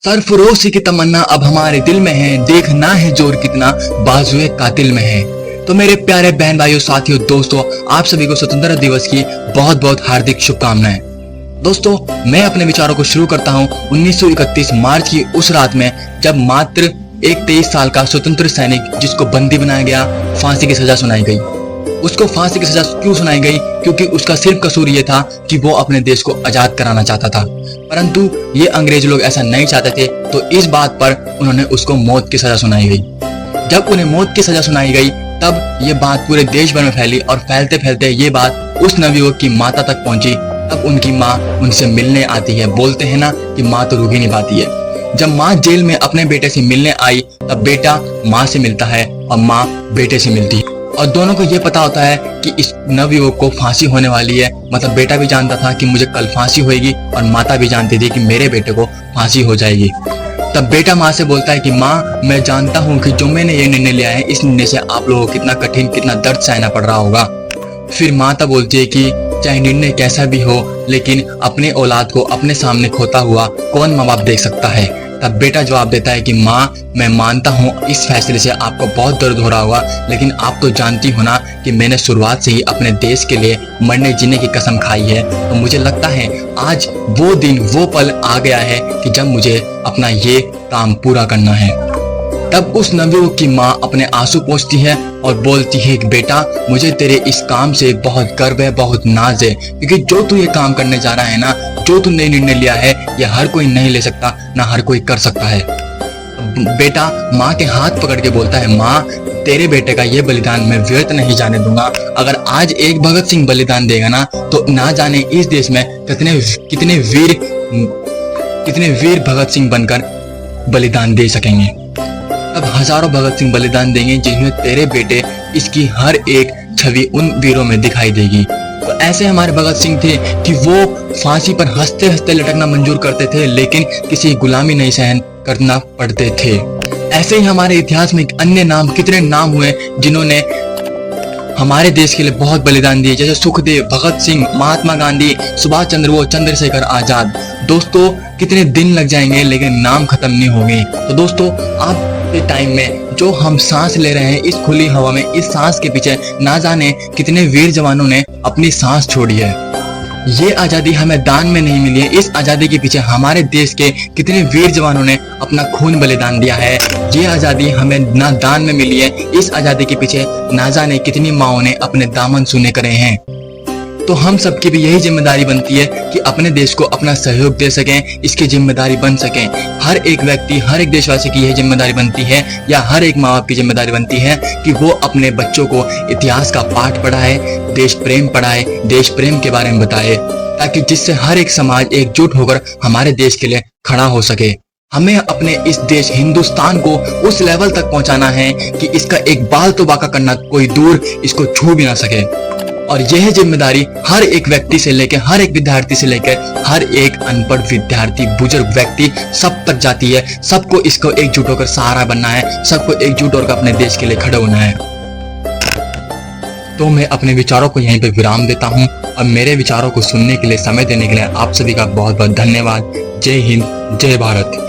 सरफरोशी की तमन्ना अब हमारे दिल में है, देखना है जोर कितना बाजुए कातिल में है। तो मेरे प्यारे बहन भाइयों, साथियों, दोस्तों, आप सभी को स्वतंत्रता दिवस की बहुत बहुत हार्दिक शुभकामनाएं। दोस्तों, मैं अपने विचारों को शुरू करता हूं 1931 मार्च की उस रात में, जब मात्र एक 23 साल का स्वतंत्र सैनिक जिसको बंदी बनाया गया, फांसी की सजा सुनाई गई। उसको फांसी की सजा क्यों सुनाई गई? क्योंकि उसका सिर्फ कसूर ये था कि वो अपने देश को आजाद कराना चाहता था। परंतु ये अंग्रेज लोग ऐसा नहीं चाहते थे, तो इस बात पर उन्होंने उसको मौत की सजा सुनाई गई। जब उन्हें मौत की सजा सुनाई गई, तब ये बात पूरे देश भर में फैली और फैलते फैलते ये बात उस नवयुवक की माता तक पहुंची। तब उनकी माँ उनसे मिलने आती है। बोलते हैं ना कि माँ तो रूठ ही नहीं पाती है। जब माँ जेल में अपने बेटे से मिलने आई, तब बेटा माँ से मिलता है और माँ बेटे से मिलती है, और दोनों को ये पता होता है कि इस नवयुवक को फांसी होने वाली है। मतलब बेटा भी जानता था कि मुझे कल फांसी होगी, और माता भी जानती थी कि मेरे बेटे को फांसी हो जाएगी। तब बेटा माँ से बोलता है कि माँ, मैं जानता हूँ कि जो मैंने ये निर्णय लिया है, इस निर्णय से आप लोगों को कितना कठिन, कितना दर्द सहना पड़ रहा होगा। फिर माता बोलती है कि चाहे निर्णय कैसा भी हो, लेकिन अपने औलाद को अपने सामने खोता हुआ कौन माँ बाप देख सकता है। तब बेटा जवाब देता है कि माँ, मैं मानता हूँ इस फैसले से आपको बहुत दर्द हो रहा होगा, लेकिन आप तो जानती हो ना कि मैंने शुरुआत से ही अपने देश के लिए मरने जीने की कसम खाई है। तो मुझे लगता है आज वो दिन, वो पल आ गया है कि जब मुझे अपना ये काम पूरा करना है। तब उस नवयुवक की माँ अपने आंसू पोंछती है और बोलती है कि बेटा, मुझे तेरे इस काम से बहुत गर्व है, बहुत नाज है, क्योंकि जो तू ये काम करने जा रहा है ना, जो तूने निर्णय लिया है, ये हर कोई नहीं ले सकता, ना हर कोई कर सकता है। बेटा माँ के हाथ पकड़ के बोलता है, माँ, तेरे बेटे का ये बलिदान मैं व्यर्थ नहीं जाने दूंगा। अगर आज एक भगत सिंह बलिदान देगा ना, तो ना जाने इस देश में कितने वीर भगत सिंह बनकर बलिदान दे सकेंगे। अब हजारों भगत सिंह बलिदान देंगे, जिसमें तेरे बेटे इसकी हर एक छवि उन वीरों में दिखाई देगी। तो ऐसे हमारे भगत सिंह थे कि वो फांसी पर हंसते हंसते लटकना मंजूर करते थे, लेकिन किसी गुलामी नहीं सहन करना पड़ते थे। ऐसे ही हमारे इतिहास में अन्य नाम, कितने नाम हुए जिन्होंने हमारे देश के लिए बहुत बलिदान दिए, जैसे सुखदेव, भगत सिंह, महात्मा गांधी, सुभाष चंद्र बोस, चंद्रशेखर आजाद। दोस्तों, कितने दिन लग जाएंगे, लेकिन नाम खत्म नहीं होंगे। तो दोस्तों, आप के टाइम में जो हम सांस ले रहे हैं इस खुली हवा में, इस सांस के पीछे ना जाने कितने वीर जवानों ने अपनी सांस छोड़ी है। ये आजादी हमें दान में नहीं मिली है। इस आजादी के पीछे हमारे देश के कितने वीर जवानों ने अपना खून बलिदान दिया है। ये आजादी हमें ना दान में मिली है। इस आजादी के पीछे ना जाने कितनी माओं ने अपने दामन सूने करे हैं। तो हम सबकी भी यही जिम्मेदारी बनती है कि अपने देश को अपना सहयोग दे सकें, इसकी जिम्मेदारी बन सकें। हर एक व्यक्ति, हर एक देशवासी की यह जिम्मेदारी बनती है, या हर एक माँ बाप की जिम्मेदारी बनती है कि वो अपने बच्चों को इतिहास का पाठ पढ़ाए, देश प्रेम पढ़ाए, देश प्रेम के बारे में बताए, ताकि जिससे हर एक समाज एकजुट होकर हमारे देश के लिए खड़ा हो सके। हमें अपने इस देश हिंदुस्तान को उस लेवल तक पहुंचाना है कि इसका एक बाल तो बाका करना कोई दूर, इसको छू भी ना सके। और यह जिम्मेदारी हर एक व्यक्ति से लेकर, हर एक विद्यार्थी से लेकर, हर एक अनपढ़ विद्यार्थी, बुजुर्ग व्यक्ति, सब तक जाती है। सबको इसको एकजुट होकर सहारा बनना है, सबको एकजुट होकर अपने देश के लिए खड़े होना है। तो मैं अपने विचारों को यहीं पे विराम देता हूं, और मेरे विचारों को सुनने के लिए, समय देने के लिए आप सभी का बहुत बहुत धन्यवाद। जय हिंद, जय भारत।